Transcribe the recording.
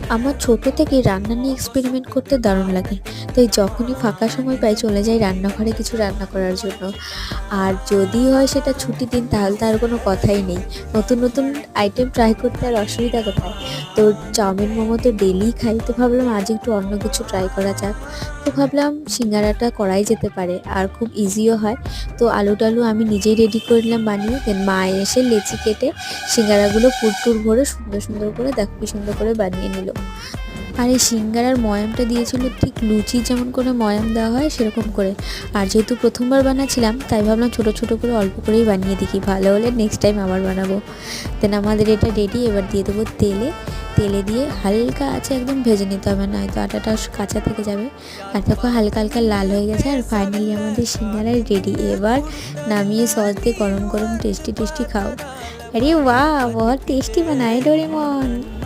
আমার ছোট থেকেই রান্না নিয়ে এক্সপেরিমেন্ট করতে দারুণ লাগে। তাই যখনই ফাঁকা সময় পাই চলে যাই রান্নাঘরে কিছু রান্না করার জন্য। আর যদি হয় সেটা ছুটির দিন তাহলে তো আর কোনো কথাই নেই। নতুন, নতুন আইটেম ট্রাই করতে আর অসুবিধা কোথায়? তো চাউমিন, মোমো তো ডেইলিই খাই। তো ভাবলাম আজ একটু অন্য কিছু ট্রাই করা যাক। তো ভাবলাম সিঙ্গারাটা করাই যেতে পারে আর খুব ইজিও হয়। তো আলু-টালু আমি নিজেই রেডি করে নিলাম বানিয়ে। দেন মা এসে লেচি কেটে সিঙ্গারাগুলো পুর ভরে সুন্দর, সুন্দর করে দেখো কি সুন্দর করে বানিয়ে নিল। আর এই সিঙ্গারার ময়ামটা দিয়েছিল ঠিক লুচি যেমন করে ময়াম দেওয়া হয় সেরকম করে। আর যেহেতু প্রথমবার বানাচ্ছিলাম তাই ভাবলাম ছোটো ছোটো করে অল্প করেই বানিয়ে দেখি, ভালো হলে নেক্সট টাইম আবার বানাবো। দেন আমাদের এটা রেডি। এবার দিয়ে দেবো তেলে দিয়ে হালকা আছে একদম ভেজে নিতে হবে, নয়তো আটাটা কাঁচা থেকে যাবে। আর দেখো হালকা হালকা লাল হয়ে গেছে। আর ফাইনালি আমাদের সিঙ্গারাই রেডি। এবার নামিয়ে সস দিয়ে গরম গরম টেস্টি টেস্টি খাও। আরে वाह बहुत टेस्टी बनाए डोरेमोन।